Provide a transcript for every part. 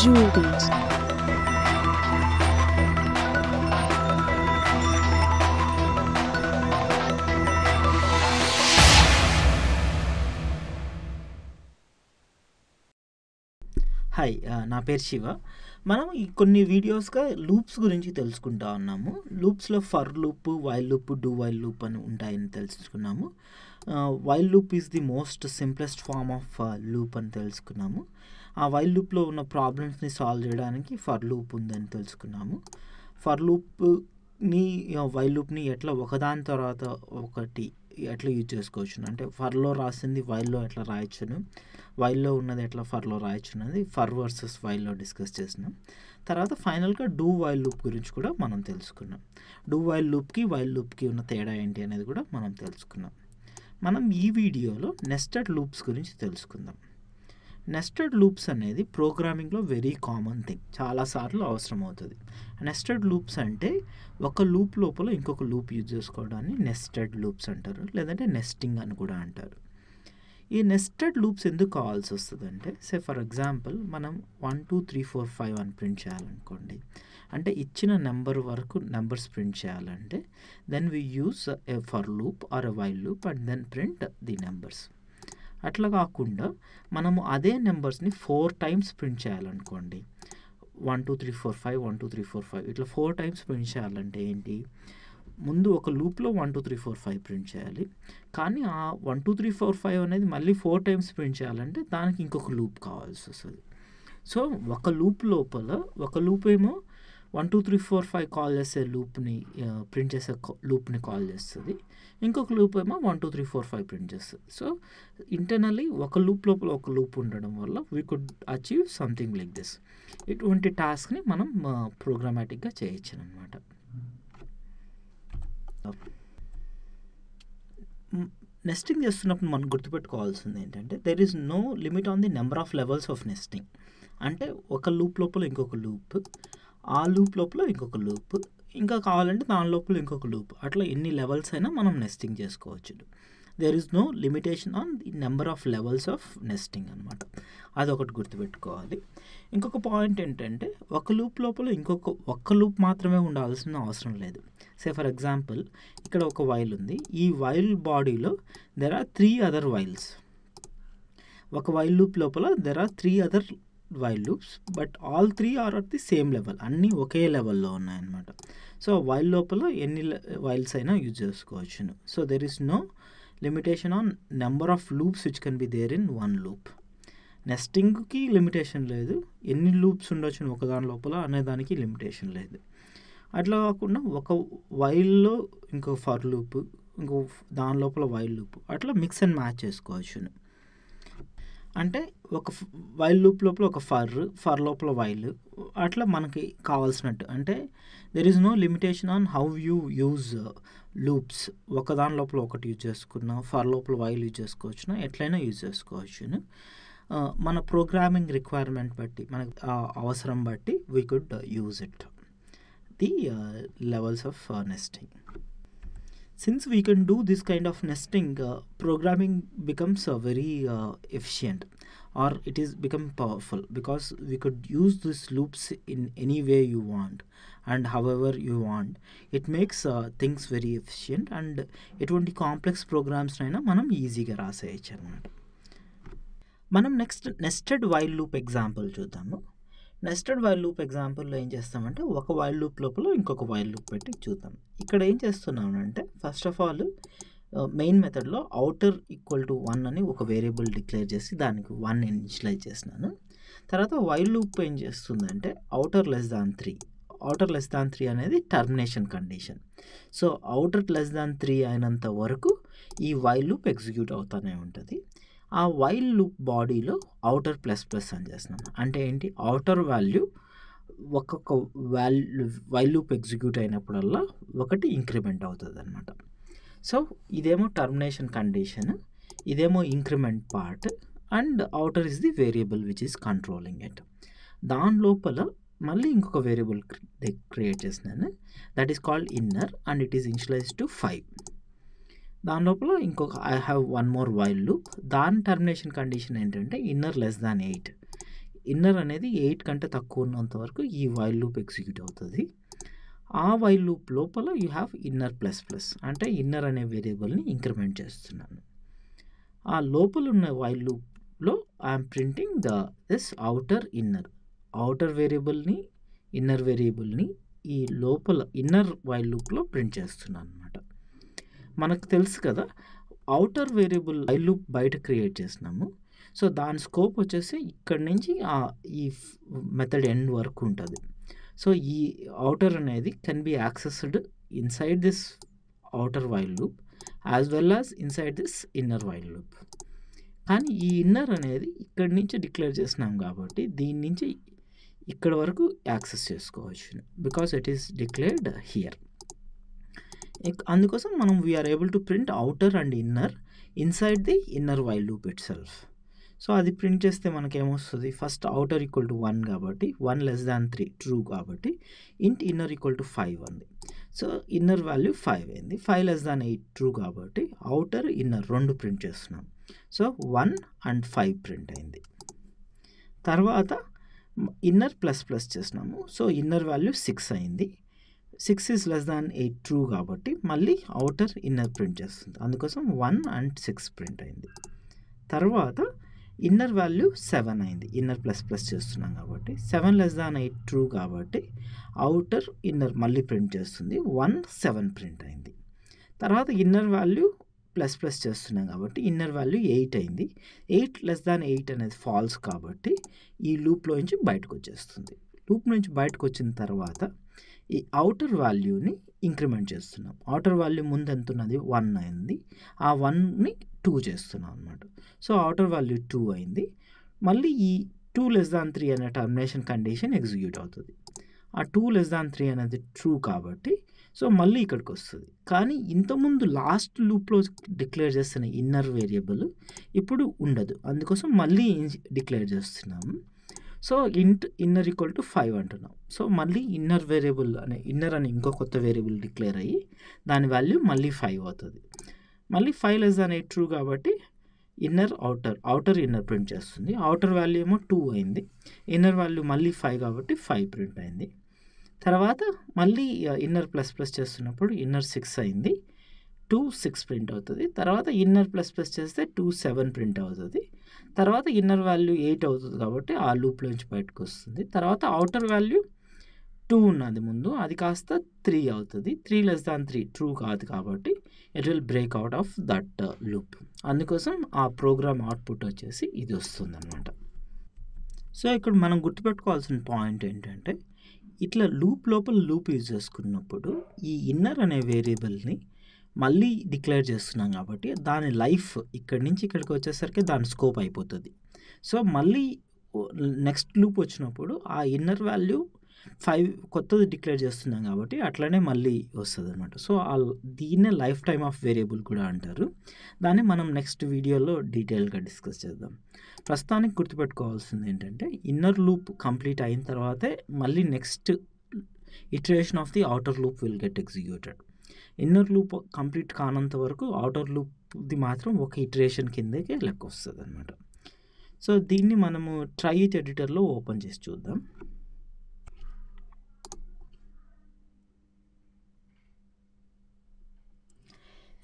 jewelries. Hi నా పేరు శివ. మనం ఈ కొన్ని వీడియోస్గా లూప్స్ గురించి తెలుసుకుంటా ఉన్నాము. లూప్స్లో for loop, while loop, do while loop అని ఉంటాయని తెలుసుకున్నాము. While loop is the most simplest form of loop అని తెలుసుకున్నాము. ఆ వైల్ లూప్లో ఉన్న ప్రాబ్లమ్స్ని సాల్వ్ చేయడానికి ఫర్ లూప్ ఉందని తెలుసుకున్నాము. ఫర్ లూప్ని వైల్ లూప్ని ఎట్లా ఒకదాని తర్వాత ఒకటి ఎట్లా యూజ్ చేసుకోవచ్చు అంటే ఫర్లో రాసింది వైల్లో ఎట్లా రాయొచ్చును, వైల్లో ఉన్నది ఎట్లా ఫర్లో రాయొచ్చు అనేది ఫర్ వర్సెస్ వైల్లో డిస్కస్ చేసినాం. తర్వాత ఫైనల్గా డూ వైల్ లూప్ గురించి కూడా మనం తెలుసుకున్నాం. డూ వైల్ లూప్కి వైల్ లూప్కి ఉన్న తేడా ఏంటి అనేది కూడా మనం తెలుసుకున్నాం. మనం ఈ వీడియోలో నెస్టెడ్ లూప్స్ గురించి తెలుసుకుందాం. నెస్టెడ్ లూప్స్ అనేది ప్రోగ్రామింగ్లో వెరీ కామన్ థింగ్, చాలాసార్లు అవసరం అవుతుంది. నెస్టెడ్ లూప్స్ అంటే ఒక లూప్ లోపల ఇంకొక లూప్ యూజ్ చేసుకోవడాన్ని నెస్టెడ్ లూప్స్ అంటారు, లేదంటే నెస్టింగ్ అని కూడా అంటారు. ఈ నెస్టెడ్ లూప్స్ ఎందుకు కావాల్సి వస్తుంది అంటే ఫర్ ఎగ్జాంపుల్ మనం 1 2 3 4 5 అని ప్రింట్ చేయాలనుకోండి. అంటే ఇచ్చిన నెంబర్ వరకు నెంబర్స్ ప్రింట్ చేయాలంటే then we use a for loop or a while loop and then print the numbers. అట్లా కాకుండా మనము అదే నెంబర్స్ని 4 టైమ్స్ ప్రింట్ చేయాలనుకోండి. 1 2 3 4 5 1 2 3 4 5 ఇట్లా 4 టైమ్స్ ప్రింట్ చేయాలంటే ఏంటి, ముందు ఒక లూప్లో 1 2 3 4 5 ప్రింట్ చేయాలి. కానీ ఆ 1 2 3 4 5 అనేది మళ్ళీ 4 టైమ్స్ ప్రింట్ చేయాలంటే దానికి ఇంకొక లూప్ కావాల్సి వస్తుంది. సో ఒక లూప్ లోపల ఒక లూప్ ఏమో 1 2 3 4 5 కాల్ చేసే లూప్ని ప్రింట్ చేసే లూప్ని కాల్ చేస్తుంది, ఇంకొక లూప్ ఏమో 1 2 3 4 5 ప్రింట్ చేస్తుంది. సో ఇంటర్నల్లీ ఒక లూప్ లోపల ఒక లూప్ ఉండడం వల్ల we could achieve something like this. ఇటువంటి టాస్క్ని మనం ప్రోగ్రామాటిక్గా చేయొచ్చు అనమాట. నెస్టింగ్ చేస్తున్నప్పుడు మనం గుర్తుపెట్టుకోవాల్సింది ఏంటంటే there is no limit on the number of levels of nesting. అంటే ఒక లూప్ లోపల ఇంకొక లూప్, ఆ లూప్ లోపల ఇంకొక లూప్, ఇంకా కావాలంటే దాని లోపల ఇంకొక లూప్, అట్లా ఎన్ని లెవెల్స్ అయినా మనం నెస్టింగ్ చేసుకోవచ్చు. There is no limitation on the number of levels of nesting అనమాట. అదొకటి గుర్తుపెట్టుకోవాలి. ఇంకొక పాయింట్ ఏంటంటే ఒక లూప్ లోపల ఒక్క లూప్ మాత్రమే ఉండాల్సిన అవసరం లేదు. ఫర్ ఎగ్జాంపుల్ ఇక్కడ ఒక వైల్ ఉంది, ఈ వైల్ బాడీలో దెర్ ఆర్ 3 అదర్ వైల్స్. ఒక వైల్ లూప్ లోపల there are 3 other while loops, but all 3 are at the same level, అన్నీ ఒకే లెవెల్లో ఉన్నాయన్నమాట. సో వైల్ లోపల ఎన్ని వైల్స్ అయినా యూజ్ చేసుకోవచ్చును. So there is no limitation on number of loops which can be there in one loop. నెస్టింగ్కి limitation లేదు, ఎన్ని లూప్స్ ఉండొచ్చు ఒకదాని లోపల అనే దానికి లిమిటేషన్ లేదు. అట్లా కాకుండా ఒక వైల్లో ఇంకో ఫర్ లూప్, ఇంకో దాని లోపల వైల్ లూప్, అట్లా మిక్స్ అండ్ మ్యాచ్ చేసుకోవచ్చును. అంటే ఒక వైల్ లూప్ లోపల ఒక ఫర్ లోపల వైల్, అట్లా మనకి కావాల్సినట్టు. అంటే there is no limitation on how you use loops. ఒకదాని లోపల ఒకటి యూజ్ చేసుకున్నా, ఫర్ లోపల వైల్ యూజ్ చేసుకోవచ్చునా, ఎట్లయినా యూజ్ చేసుకోవచ్చును. మన ప్రోగ్రామింగ్ రిక్వైర్మెంట్ బట్టి, మన అవసరం బట్టి we could use it the levels of nesting. Since we can do this kind of nesting, programming becomes very efficient, or it is become powerful, because we could use these loops in any way you want and however you want. It makes things very efficient, and ఎటువంటి complex programmes అయినా మనం ఈజీగా రాసేయచ్చు అనమాట. మనం next nested while loop example చూద్దాము. Nested while loop ఎగ్జాంపుల్లో ఏం చేస్తామంటే ఒక వైల్ లూప్ లోపల ఇంకొక వైల్ లూప్ పెట్టి చూద్దాం. ఇక్కడ ఏం చేస్తున్నామంటే ఫస్ట్ ఆఫ్ ఆల్ మెయిన్ మెథడ్లో అవుటర్ ఈక్వల్ టు 1 అని ఒక వేరియబుల్ డిక్లేర్ చేసి దానికి 1 ఇనిషియలైజ్ చేసినాను. తర్వాత వైల్ లూప్ ఏం చేస్తుందంటే outer less than 3. Outer less than 3 అనేది termination condition. So outer less than 3 అయినంత వరకు ఈ వైల్ లూప్ ఎగ్జిక్యూట్ అవుతూనే ఉంటుంది. ఆ వైల్ లూప్ బాడీలో అవుటర్ ప్లస్ ప్లస్ అని చేస్తున్నాను. అంటే ఏంటి, అవుటర్ వాల్యూ ఒక్కొక్క వైల్ లూప్ ఎగ్జిక్యూట్ అయినప్పుడల్లా ఒకటి ఇంక్రిమెంట్ అవుతుంది అనమాట. సో ఇదేమో టర్మినేషన్ కండిషన్, ఇదేమో increment part, and outer is the variable which is controlling it. దాని లోపల మళ్ళీ ఇంకొక వేరియబుల్ క్రియేట్ చేసినాను, that is called inner, and it is initialise to 5. దాని లోపల ఇంకొక I have 1 more while loop. దాని టర్మినేషన్ కండిషన్ ఏంటంటే ఇన్నర్ లెస్ దాన్ 8. ఇన్నర్ అనేది 8 కంటే తక్కువ ఉన్నంత వరకు ఈ వైల్ లూప్ ఎగ్జిక్యూట్ అవుతుంది. ఆ వైల్ లూప్ లోపల you have inner plus plus, అంటే ఇన్నర్ అనే వేరియబుల్ని ఇంక్రిమెంట్ చేస్తున్నాను. ఆ లోపల ఉన్న వైల్ లూప్లో ఐఎమ్ ప్రింటింగ్ దిస్ అవుటర్ వేరియబుల్ని, ఇన్నర్ వేరియబుల్ని ఈ లోపల ఇన్నర్ వైల్ లూప్లో ప్రింట్ చేస్తున్నాను అనమాట. మనకు తెలుసు కదా, అవుటర్ వేరియబుల్ వైల్ లూప్ బయట క్రియేట్ చేసినాము. సో దాని స్కోప్ వచ్చేసి ఇక్కడి నుంచి ఈ మెథడ్ ఎండ్ వరకు ఉంటుంది. సో ఈ అవుటర్ అనేది can be accessed inside this outer while loop as well as inside this inner while loop. కానీ ఈ ఇన్నర్ అనేది ఇక్కడి నుంచి డిక్లేర్ చేసినాం కాబట్టి దీని నుంచి ఇక్కడ వరకు యాక్సెస్ చేసుకోవచ్చు, because it is declared here. అందుకోసం మనం we are able to print outer and inner inside the inner while loop itself. So అది ప్రింట్ చేస్తే మనకేమొస్తుంది, ఫస్ట్ అవుటర్ ఈక్వల్ టు 1 కాబట్టి 1 less than 3 ట్రూ కాబట్టి ఇంట్ ఇన్నర్ ఈక్వల్ టు 5 ఉంది. So inner value 5 అయింది. 5 less than 8 ట్రూ కాబట్టి outer inner 2 print చేస్తున్నాం. సో 1 and 5 ప్రింట్ అయింది. తర్వాత ఇన్నర్ ప్లస్ ప్లస్ చేసినాము. సో ఇన్నర్ వాల్యూ 6 అయింది. 6 is less than 8 ట్రూ కాబట్టి మళ్ళీ అవుటర్ ఇన్నర్ ప్రింట్ చేస్తుంది. అందుకోసం 1 and 6 ప్రింట్ అయింది. తర్వాత ఇన్నర్ వాల్యూ 7 అయింది. ఇన్నర్ ప్లస్ ప్లస్ చేస్తున్నాం కాబట్టి 7 less than 8 ట్రూ కాబట్టి అవుటర్ ఇన్నర్ మళ్ళీ ప్రింట్ చేస్తుంది. 1 7 ప్రింట్ అయింది. తర్వాత ఇన్నర్ వాల్యూ ప్లస్ ప్లస్ చేస్తున్నాం కాబట్టి ఇన్నర్ వాల్యూ 8 అయింది. 8 less than 8 అనేది ఫాల్స్ కాబట్టి ఈ లూప్లో నుంచి బయటకు వచ్చేస్తుంది. లూప్ నుంచి బయటకు వచ్చిన తర్వాత ఈ అవుటర్ వాల్యూని ఇంక్రిమెంట్ చేస్తున్నాం. అవుటర్ వాల్యూ ముందు ఎంత ఉన్నది 1 అయింది. ఆ 1ని 2 చేస్తున్నాం అనమాట. సో అవుటర్ వాల్యూ 2 అయింది. మళ్ళీ ఈ 2 less than 3 అనే టర్మినేషన్ కండిషన్ ఎగ్జిక్యూట్ అవుతుంది. ఆ 2 less than 3 అనేది ట్రూ కాబట్టి సో మళ్ళీ ఇక్కడికి వస్తుంది. కానీ ఇంతకుముందు లాస్ట్ లూప్లో డిక్లేర్ చేస్తున్న ఇన్నర్ వేరియబుల్ ఇప్పుడు ఉండదు. అందుకోసం మళ్ళీ డిక్లేర్ చేస్తున్నాము. సో ఇన్నర్ ఈక్వల్ టు 5 అంటున్నాం. సో మళ్ళీ ఇన్నర్ వేరియబుల్ ఇన్నర్ అని ఇంకో కొత్త వేరియబుల్ డిక్లేర్ అయ్యి దాని వాల్యూ మళ్ళీ 5 అవుతుంది. మళ్ళీ 5 less than 8 ట్రూ కాబట్టి ఇన్నర్ అవుటర్ ఇన్నర్ ప్రింట్ చేస్తుంది. అవుటర్ వాల్యూ ఏమో 2 అయింది. ఇన్నర్ వాల్యూ మళ్ళీ 5 కాబట్టి 5 ప్రింట్ అయింది. తర్వాత మళ్ళీ ఇన్నర్ ప్లస్ ప్లస్ చేస్తున్నప్పుడు ఇన్నర్ 6 అయింది. 2 6 ప్రింట్ అవుతుంది. తర్వాత ఇన్నర్ ప్లస్ ప్లస్ చేస్తే 2 7 ప్రింట్ అవుతుంది. తర్వాత ఇన్నర్ వాల్యూ 8 అవుతుంది కాబట్టి ఆ లూప్లోంచి బయటకు వస్తుంది. తర్వాత అవుటర్ వాల్యూ 2 ఉన్నది ముందు, అది కాస్త 3 అవుతుంది. 3 less than 3 ట్రూ కాదు కాబట్టి it will break out of that loop. అందుకోసం ఆ ప్రోగ్రామ్ అవుట్పుట్ వచ్చేసి ఇది వస్తుంది అనమాట. సో ఇక్కడ మనం గుర్తుపెట్టుకోవాల్సిన పాయింట్ ఏంటంటే, ఇట్లా లూప్ లోపల లూప్ యూజ్ చేసుకున్నప్పుడు ఈ ఇన్నర్ అనే వేరియబుల్ని మళ్ళీ డిక్లేర్ చేస్తున్నాం కాబట్టి దాని లైఫ్ ఇక్కడి నుంచి ఇక్కడికి వచ్చేసరికి దాని స్కోప్ అయిపోతుంది. సో మళ్ళీ నెక్స్ట్ లూప్ వచ్చినప్పుడు ఆ ఇన్నర్ వాల్యూ 5 కొత్తది డిక్లేర్ చేస్తున్నాం కాబట్టి అట్లనే మళ్ళీ వస్తుంది అనమాట. సో దీన్నే లైఫ్ టైమ్ ఆఫ్ వేరియబుల్ కూడా అంటారు. దాన్ని మనం నెక్స్ట్ వీడియోలో డీటెయిల్గా డిస్కస్ చేద్దాం. ప్రస్తుతానికి గుర్తుపెట్టుకోవాల్సింది ఏంటంటే, ఇన్నర్ లూప్ కంప్లీట్ అయిన తర్వాతే మళ్ళీ next iteration of the outer loop will get executed. Inner loop complete కానంత వరకు అవుటర్ లూప్ది మాత్రం ఒక ఇటరేషన్ కిందకే లెక్క వస్తుంది అనమాట. సో దీన్ని మనము ట్రై ఇట్ ఎడిటర్లో ఓపెన్ చేసి చూద్దాం.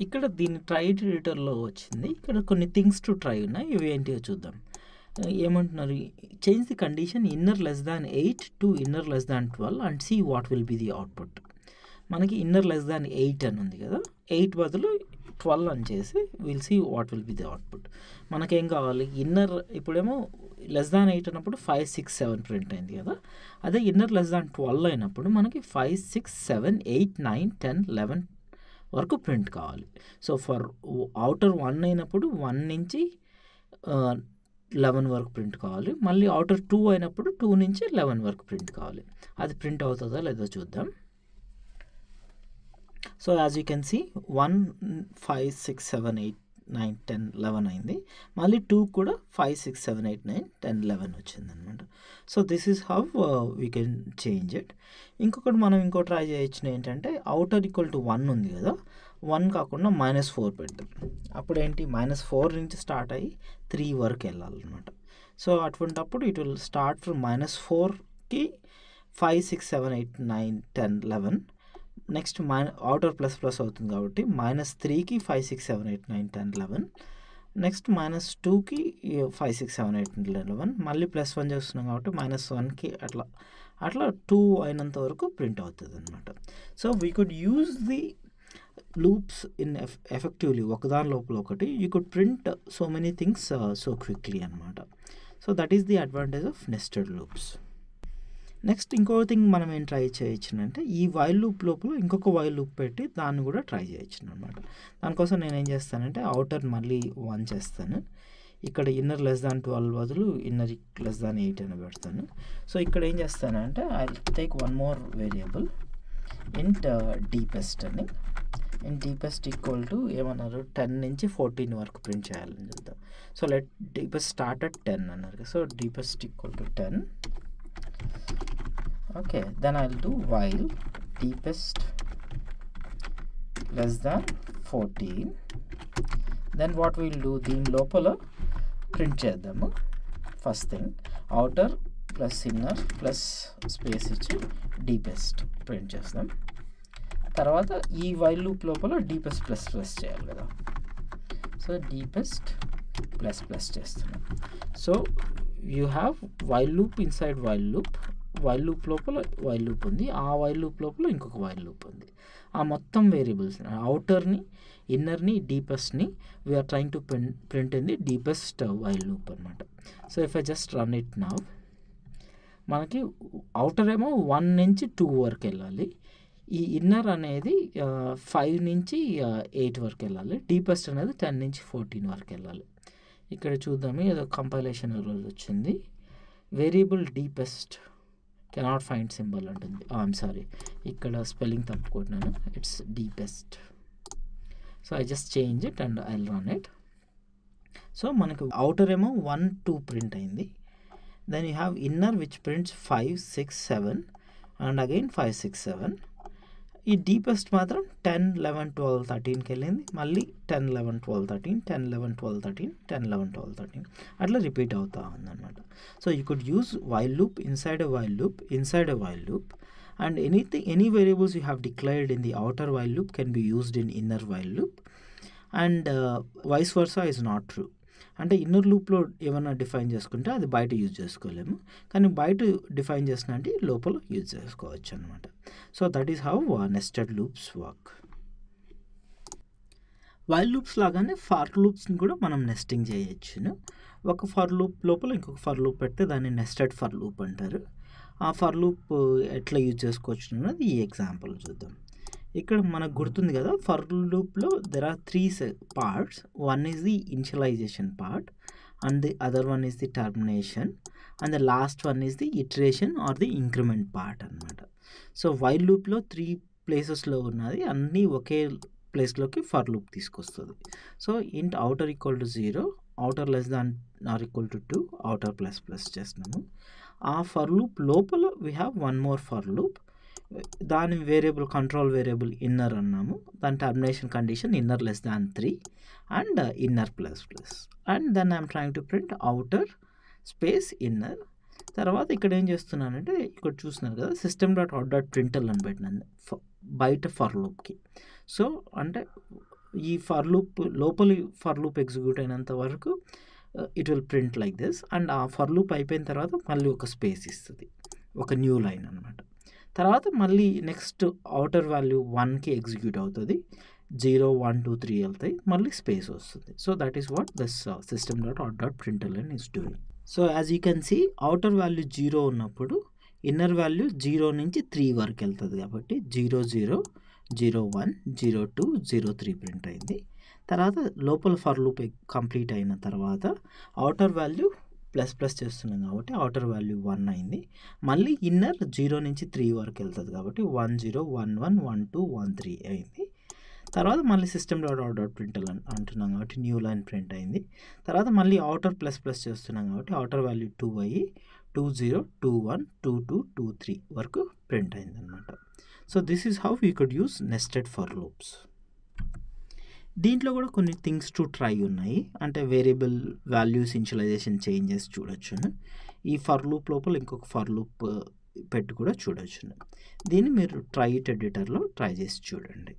ఇక్కడ దీన్ని ట్రై ఇట్ ఎడిటర్లో వచ్చింది. ఇక్కడ కొన్ని థింగ్స్ టు ట్రై ఉన్నాయి. ఇవి ఏంటిగా చూద్దాం. ఏమంటున్నారు, change the condition inner less than 8 to inner less than 12 and see what will be the output. మనకి ఇన్నర్ less than 8 అని ఉంది కదా, 8 బదులు 12 అని చేసి will see what will be the output. మనకేం కావాలి, ఇన్నర్ ఇప్పుడేమో less than 8 అన్నప్పుడు 5 6 7 ప్రింట్ అయింది కదా. అదే ఇన్నర్ less than 12 అయినప్పుడు మనకి 5 6 7 8 9 10 11 వరకు ప్రింట్ కావాలి. సో ఫర్ అవుటర్ 1 అయినప్పుడు 1 నుంచి 11 వరకు ప్రింట్ కావాలి. మళ్ళీ అవుటర్ 2 అయినప్పుడు 2 నుంచి 11 వరకు ప్రింట్ కావాలి. అది ప్రింట్ అవుతుందా లేదో చూద్దాం. So as you can see 1 5 6 7 8 9 10 11 అయింది. మళ్ళీ 2 కూడా 5 6 7 8 9 10 11 వచ్చింది అనమాట. So this is how we can change it. ఇంకొకటి మనం ఇంకో ట్రై చేయొచ్చిన ఏంటంటే, అవుటర్ ఈక్వల్ టు 1 ఉంది కదా, 1 కాకుండా -4 పెడతాం. అప్పుడు ఏంటి, -4 నుంచి స్టార్ట్ అయ్యి 3 వరకు వెళ్ళాలన్నమాట. సో అటువంటప్పుడు ఇట్ విల్ స్టార్ట్ ఫ్రమ్ -4కి 5 6 7 8 9 10 11. నెక్స్ట్ అవుటర్ ప్లస్ ప్లస్ అవుతుంది కాబట్టి -3కి 5 6 7 8 9 10 11. నెక్స్ట్ -2కి 5 6 7 8 11. మళ్ళీ +1 చేస్తున్నాం కాబట్టి -1కి అట్లా 2 అయినంత వరకు ప్రింట్ అవుతుంది అనమాట. So we could use the loops in effectively ఒకదాని లోపల ఒకటి. You could print so many things so quickly అనమాట. So that is the advantage of nested loops. Next ఇంకో థింగ్ మనం ఏం ట్రై చేయొచ్చు అంటే ఈ వైల్ లూప్ లోపల ఇంకొక వైల్ లూప్ పెట్టి దాన్ని కూడా ట్రై చేయొచ్చు అనమాట. దానికోసం నేను ఏం చేస్తానంటే అవుటర్ మళ్ళీ 1 చేస్తాను. ఇక్కడ ఇన్నర్ <12 బదులు ఇన్నర్ <8 అని పెడతాను. సో ఇక్కడ ఏం చేస్తానంటే I take one more variable ఇంట్ డీపెస్ట్ అని. ఇంట్ డీపెస్ట్ ఈక్వల్ టు ఏమన్నారు 10 నుంచి 14 వరకు ప్రింట్ చేయాలని చూద్దాం. So let deepest start at 10 అన్నారు. So deepest equal to 10. Okay, then I'll do while deepest less than 14. Then what we'll do, దీని లోపల ప్రింట్ చేద్దాము. First thing outer plus inner plus space ఇచ్చి డీపెస్ట్ ప్రింట్ చేస్తాం. తర్వాత ఈ while loop లోపల deepest plus plus చేయాలి కదా. సో డీపెస్ట్ ప్లస్ ప్లస్ చేస్తున్నాం. So you have while loop inside while loop. While loop లోపల వైల్ లూప్ ఉంది, ఆ వైల్ లూప్ లోపల ఇంకొక వైల్ లూప్ ఉంది. ఆ మొత్తం వేరియబుల్స్ అవుటర్ని ఇన్నర్ని డీపెస్ట్ని we are trying to print in the deepest while loop అనమాట. So if I just run it now, మనకి అవుటర్ ఏమో 1 నుంచి 2 వరకు వెళ్ళాలి. ఈ ఇన్నర్ అనేది 5 నుంచి 8 వరకు వెళ్ళాలి. డీపెస్ట్ అనేది 10 నుంచి 14 వరకు వెళ్ళాలి. ఇక్కడ చూద్దాము, ఏదో కంపైలేషన్ ఎర్రర్ వచ్చింది. Variable deepest cannot find symbol అంటుంది. ఐఎమ్ సారీ, ఇక్కడ స్పెల్లింగ్ తప్పు కొట్టినాను. It's deepest. So I just change it and I will run it. So మనకు అవుటర్ ఏమో 1 2 ప్రింట్ అయింది. Then you have inner which prints 5 6 7 and again 5 6 7. ఈ deepest మాత్రం 10 11 12 13కి వెళ్ళింది. మళ్ళీ 10 11 12 13 10 11 12 13 10 11 12 13 అట్లా రిపీట్ అవుతూ ఉందన్నమాట. So you could use while loop inside a while loop inside a while loop, and any variables you have declared in the outer while loop can be used in inner while loop, and vice versa is not true. అంటే inner లూప్లో ఏమైనా define చేసుకుంటే అది బయట use చేసుకోలేము, కానీ బయట define చేసిన అంటే లోపల యూజ్ చేసుకోవచ్చు అనమాట. So that is how nested loops work. While loops లాగానే ఫర్ లూప్స్ని కూడా మనం నెస్టింగ్ చేయొచ్చును. ఒక ఫర్ లూప్ లోపల ఇంకొక ఫర్ లూప్ పెడితే దాన్ని నెస్టెడ్ ఫర్ లూప్ అంటారు. ఆ ఫర్ లూప్ ఎట్లా యూజ్ చేసుకోవచ్చు అన్నది ఈ ఎగ్జాంపుల్ చూద్దాం. ఇక్కడ మనకు గుర్తుంది కదా, ఫర్ లూప్లో there are 3 parts. One is the initialization part, and the other one is the termination, and the last one is the iteration or the increment part అనమాట. సో వైల్ లూప్లో 3 ప్లేసెస్లో ఉన్నది అన్నీ ఒకే ప్లేస్లోకి ఫర్ లూప్ తీసుకొస్తుంది. So int outer equal to 0, outer less than or equal to 2, outer plus plus చేస్తున్నాము. ఆ ఫర్ లూప్ లోపల we have one more for loop. దాని వేరియబుల్ కంట్రోల్ వేరియబుల్ ఇన్నర్ అన్నాము. దాని termination condition inner less than 3 and inner plus plus, and then I'm trying to print outer space inner. తర్వాత ఇక్కడ ఏం చేస్తున్నానంటే ఇక్కడ చూస్తున్నారు కదా system.out.println అని పెట్టినాను బయట ఫర్ లూప్కి. సో అంటే ఈ ఫర్ లూప్ లోపలి ఫర్ లూప్ ఎగ్జిక్యూట్ అయినంత వరకు it will print like this, and ఆ ఫర్ లూప్ అయిపోయిన తర్వాత మళ్ళీ ఒక స్పేస్ ఇస్తుంది, ఒక న్యూ లైన్ అనమాట. తర్వాత మళ్ళీ నెక్స్ట్ అవుటర్ వాల్యూ 1కి ఎగ్జిక్యూట్ అవుతుంది, 0 1 2 3 వెళ్తాయి, మళ్ళీ స్పేస్ వస్తుంది. So that is what this system.out.println is doing. So as you can see outer value 0 ఉన్నప్పుడు ఇన్నర్ వాల్యూ 0 నుంచి 3 వరకు వెళ్తుంది కాబట్టి 0 0 0 1 0 2 0 3 ప్రింట్ అయింది. తర్వాత లోపల ఫర్ లూప్ కంప్లీట్ అయిన తర్వాత అవుటర్ వాల్యూ ప్లస్ ప్లస్ చేస్తున్నాం కాబట్టి అవుటర్ వాల్యూ 1 అయింది. మళ్ళీ ఇన్నర్ 0 నుంచి 3 వరకు వెళ్తుంది కాబట్టి 1 0 1 1 1 2 1 3 అయింది. తర్వాత మళ్ళీ system.out.println అంటున్నాం కాబట్టి న్యూ లైన్ ప్రింట్ అయింది. తర్వాత మళ్ళీ అవుటర్ ప్లస్ ప్లస్ చేస్తున్నాం కాబట్టి అవుటర్ వాల్యూ 2 అయ్యి 2 0 2 1 2 2 2 3 వరకు ప్రింట్ అయింది అనమాట. So this is how we could use nested for loops. దీంట్లో కూడా కొన్ని థింగ్స్ టు ట్రై ఉన్నాయి. అంటే వేరియబుల్ వాల్యూస్ ఇనిషియలైజేషన్ చేంజెస్ చూడొచ్చును. ఈ ఫర్ లూప్ లోపల ఇంకొక ఫర్ లూప్ పెట్టి కూడా చూడొచ్చును. దీన్ని మీరు ట్రై ఇట్ ఎడిటర్లో ట్రై చేసి చూడండి.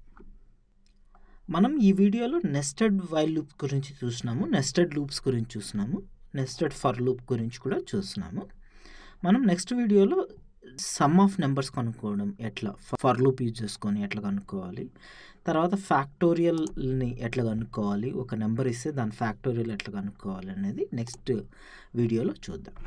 మనం ఈ వీడియోలో నెస్టెడ్ వైల్ లూప్ గురించి చూసినాము, నెస్టెడ్ లూప్స్ గురించి చూసినాము, నెస్టెడ్ ఫర్ లూప్ గురించి కూడా చూసినాము. మనం నెక్స్ట్ వీడియోలో సమ్ ఆఫ్ నెంబర్స్ కనుక్కోవడం ఎట్లా, ఫర్ లూప్ యూజ్ చేసుకొని ఎట్లా కనుక్కోవాలి, తర్వాత ఫ్యాక్టోరియల్ని ఎట్లా కనుక్కోవాలి, ఒక నెంబర్ ఇస్తే దాని ఫ్యాక్టోరియల్ ఎట్లా కనుక్కోవాలి అనేది నెక్స్ట్ వీడియోలో చూద్దాం.